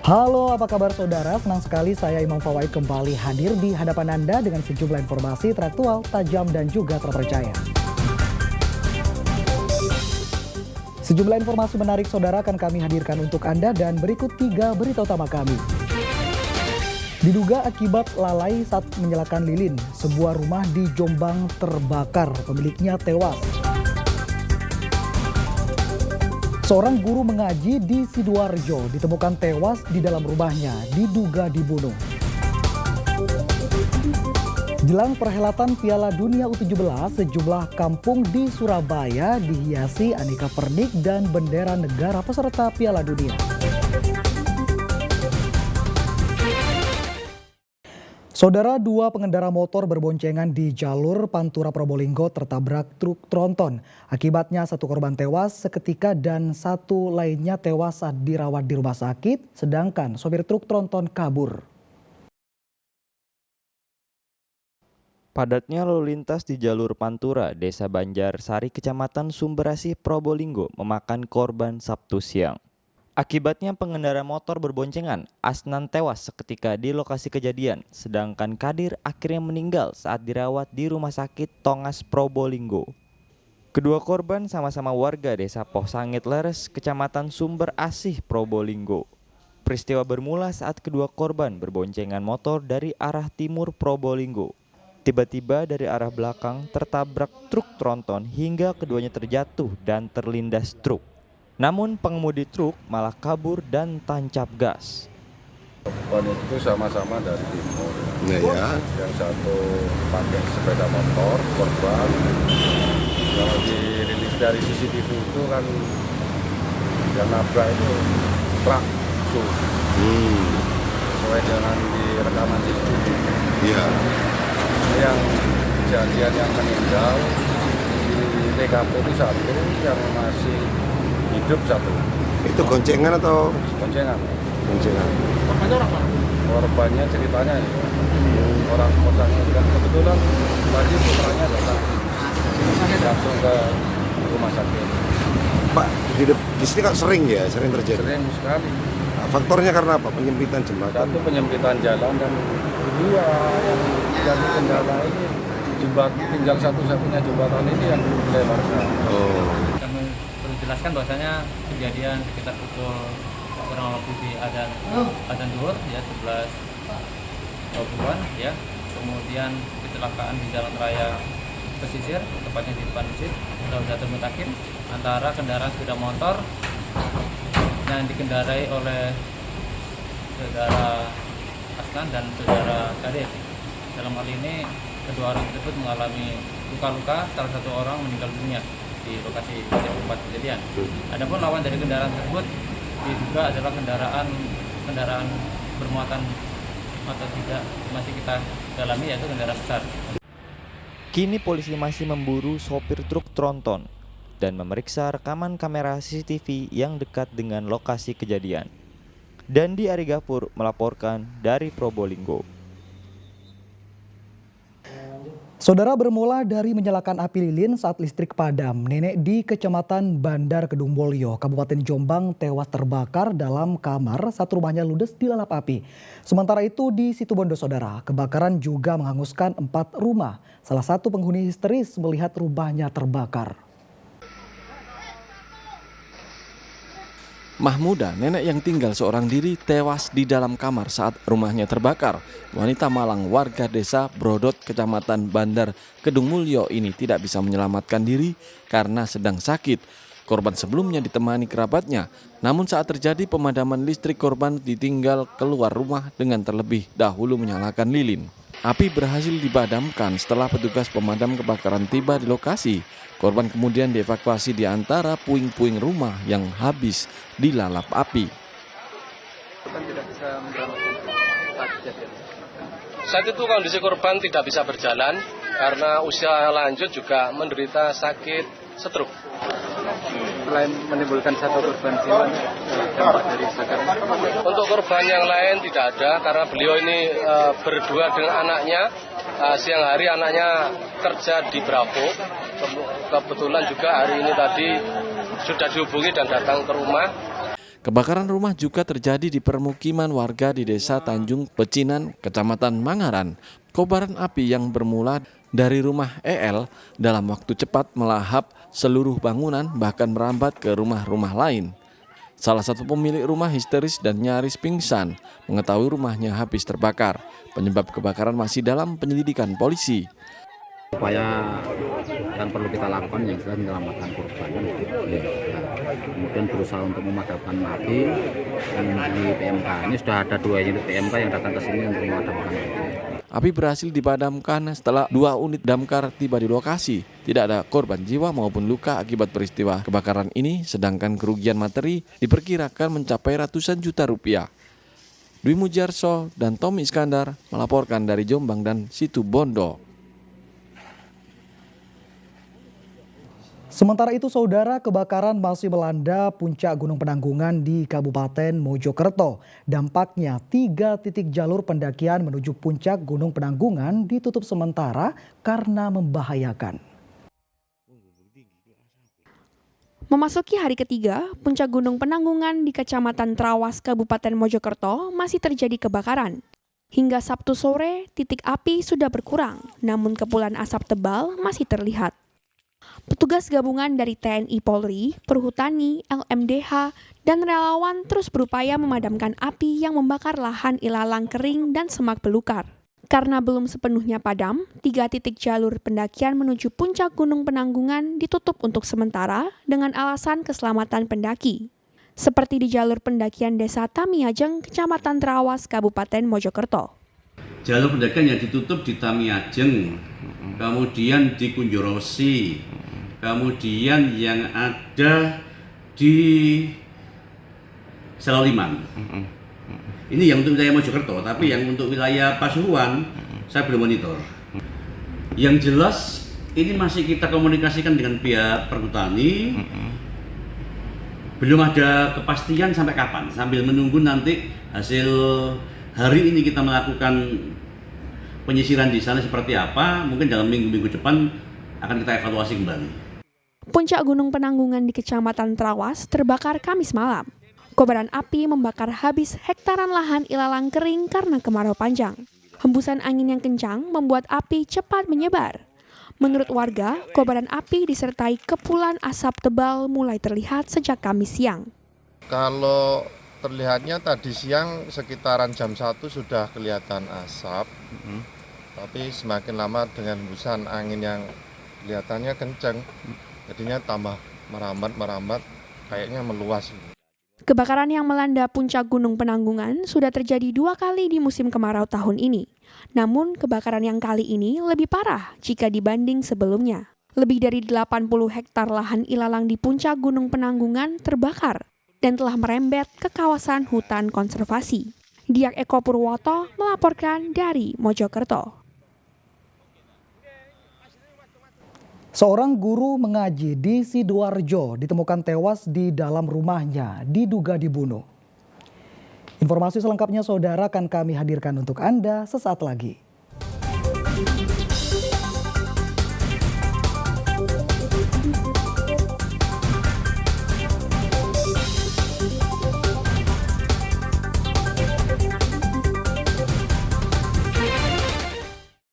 Halo, apa kabar saudara? Senang sekali saya Imam Fawaid kembali hadir di hadapan Anda dengan sejumlah informasi teraktual, tajam, dan juga terpercaya. Sejumlah informasi menarik saudara akan kami hadirkan untuk Anda dan berikut 3 berita utama kami. Diduga akibat lalai saat menyalakan lilin, sebuah rumah di Jombang terbakar, pemiliknya tewas. Seorang guru mengaji di Sidoarjo ditemukan tewas di dalam rumahnya, diduga dibunuh. Jelang perhelatan Piala Dunia U17, sejumlah kampung di Surabaya dihiasi aneka pernik dan bendera negara peserta Piala Dunia. Saudara, 2 pengendara motor berboncengan di jalur Pantura Probolinggo tertabrak truk tronton. Akibatnya 1 korban tewas seketika dan 1 lainnya tewas saat dirawat di rumah sakit, sedangkan sopir truk tronton kabur. Padatnya lalu lintas di jalur Pantura, Desa Banjarsari, Kecamatan Sumberasih, Probolinggo memakan korban Sabtu siang. Akibatnya pengendara motor berboncengan, Asnan tewas seketika di lokasi kejadian, sedangkan Kadir akhirnya meninggal saat dirawat di Rumah Sakit Tongas Probolinggo. Kedua korban sama-sama warga Desa Pohsangit Leres, Kecamatan Sumberasih, Probolinggo. Peristiwa bermula saat kedua korban berboncengan motor dari arah timur Probolinggo. Tiba-tiba dari arah belakang tertabrak truk tronton hingga keduanya terjatuh dan terlindas truk. Namun pengemudi truk malah kabur dan tancap gas. Korban itu sama-sama dari timur. Ya. Yang satu pakai sepeda motor, korban. Kalau dirilis dari CCTV itu kan yang nabrak itu truk SUV. Sesuai dengan di rekaman CCTV. Iya. Yang kejadian yang meninggal di TKP itu 1, yang masih hidup 1. Itu goncengan atau? Goncengan. Goncengan. Korbannya orang mana? Korbannya ceritanya ya, orang Pohsangit, dan kebetulan tadi putranya datang langsung ke rumah sakit. Pak, di sini kan sering terjadi? Sering sekali. Nah, faktornya karena apa? Penyempitan jembatan? Satu, penyempitan jalan, dan kedua yang jadi kendala ini tinggal satu-satunya jembatan ini yang belum dilebarkan. Kami perlu jelaskan bahwasanya kejadian sekitar pukul kurang lebih di adzan zuhur ya 11.20-an ya. Kemudian kecelakaan di jalan raya pesisir, tepatnya di depan masjid Raudatul Mutakin, antara kendaraan sepeda motor yang dikendarai oleh saudara Asnan dan saudara Kadir. Dalam hal ini kedua orang tersebut mengalami luka-luka, salah satu orang meninggal dunia di lokasi tempat kejadian. Adapun lawan dari kendaraan tersebut diduga adalah kendaraan bermuatan atau tidak masih kita dalami, yaitu kendaraan besar. Kini polisi masih memburu sopir truk tronton dan memeriksa rekaman kamera CCTV yang dekat dengan lokasi kejadian. Dandi Arigapur melaporkan dari Probolinggo. Saudara, bermula dari menyalakan api lilin saat listrik padam, nenek di Kecamatan Bandar Kedung Mulyo, Kabupaten Jombang tewas terbakar dalam kamar saat rumahnya ludes dilalap api. Sementara itu di Situbondo, saudara, kebakaran juga menghanguskan 4 rumah. Salah satu penghuni histeris melihat rumahnya terbakar. Mahmuda, nenek yang tinggal seorang diri, tewas di dalam kamar saat rumahnya terbakar. Wanita Malang, warga desa Brodot, Kecamatan Bandar Kedung Mulyo ini tidak bisa menyelamatkan diri karena sedang sakit. Korban sebelumnya ditemani kerabatnya, namun saat terjadi pemadaman listrik, korban ditinggal keluar rumah dengan terlebih dahulu menyalakan lilin. Api berhasil dipadamkan setelah petugas pemadam kebakaran tiba di lokasi. Korban kemudian dievakuasi di antara puing-puing rumah yang habis dilalap api. Saat itu kondisi korban tidak bisa berjalan karena usia lanjut, juga menderita sakit stroke. Selain menimbulkan 1 korban jiwa, dampak dari kebakaran. Untuk korban yang lain tidak ada karena beliau ini berdua dengan anaknya. Siang hari anaknya kerja di Bravo. Kebetulan juga hari ini tadi sudah dihubungi dan datang ke rumah. Kebakaran rumah juga terjadi di permukiman warga di Desa Tanjung Pecinan, Kecamatan Mangaran. Kobaran api yang bermula dari rumah EL dalam waktu cepat melahap seluruh bangunan bahkan merambat ke rumah-rumah lain. Salah satu pemilik rumah histeris dan nyaris pingsan mengetahui rumahnya habis terbakar. Penyebab kebakaran masih dalam penyelidikan polisi. Upaya yang perlu kita lakukan yang jelas menyelamatkan korban. Kemudian berusaha untuk memadamkan api di PMK. Ini sudah ada 2 unit PMK yang datang ke sini untuk memadamkan api. Api berhasil dipadamkan setelah 2 unit damkar tiba di lokasi. Tidak ada korban jiwa maupun luka akibat peristiwa kebakaran ini, sedangkan kerugian materi diperkirakan mencapai ratusan juta rupiah. Dwi Mujarso dan Tommy Iskandar melaporkan dari Jombang dan Situbondo. Sementara itu, saudara, kebakaran masih melanda puncak Gunung Penanggungan di Kabupaten Mojokerto. Dampaknya 3 titik jalur pendakian menuju puncak Gunung Penanggungan ditutup sementara karena membahayakan. Memasuki hari ketiga, puncak Gunung Penanggungan di Kecamatan Trawas, Kabupaten Mojokerto masih terjadi kebakaran. Hingga Sabtu sore, titik api sudah berkurang, namun kepulan asap tebal masih terlihat. Petugas gabungan dari TNI Polri, Perhutani, LMDH, dan relawan terus berupaya memadamkan api yang membakar lahan ilalang kering dan semak belukar. Karena belum sepenuhnya padam, 3 titik jalur pendakian menuju puncak Gunung Penanggungan ditutup untuk sementara dengan alasan keselamatan pendaki. Seperti di jalur pendakian Desa Tamiajeng, Kecamatan Trawas, Kabupaten Mojokerto. Jalur pendakian yang ditutup di Tamiajeng, kemudian di Kunjorosi, kemudian yang ada di Seloliman. Ini yang untuk wilayah Mojokerto, tapi yang untuk wilayah Pasuruan saya belum monitor. Yang jelas ini masih kita komunikasikan dengan pihak Perhutani. Belum ada kepastian sampai kapan, sambil menunggu nanti hasil hari ini kita melakukan penyisiran di sana seperti apa. Mungkin dalam minggu-minggu depan akan kita evaluasi kembali. Puncak Gunung Penanggungan di Kecamatan Trawas terbakar Kamis malam. Kobaran api membakar habis hektaran lahan ilalang kering karena kemarau panjang. Hembusan angin yang kencang membuat api cepat menyebar. Menurut warga, kobaran api disertai kepulan asap tebal mulai terlihat sejak Kamis siang. Kalau terlihatnya tadi siang sekitaran jam 1 sudah kelihatan asap, tapi semakin lama dengan hembusan angin yang kelihatannya kencang, jadinya tambah merambat, kayaknya meluas. Kebakaran yang melanda puncak Gunung Penanggungan sudah terjadi 2 kali di musim kemarau tahun ini. Namun kebakaran yang kali ini lebih parah jika dibanding sebelumnya. Lebih dari 80 hektar lahan ilalang di puncak Gunung Penanggungan terbakar dan telah merembet ke kawasan hutan konservasi. Diak Eko Purwoto melaporkan dari Mojokerto. Seorang guru mengaji di Sidoarjo ditemukan tewas di dalam rumahnya, diduga dibunuh. Informasi selengkapnya saudara akan kami hadirkan untuk Anda sesaat lagi.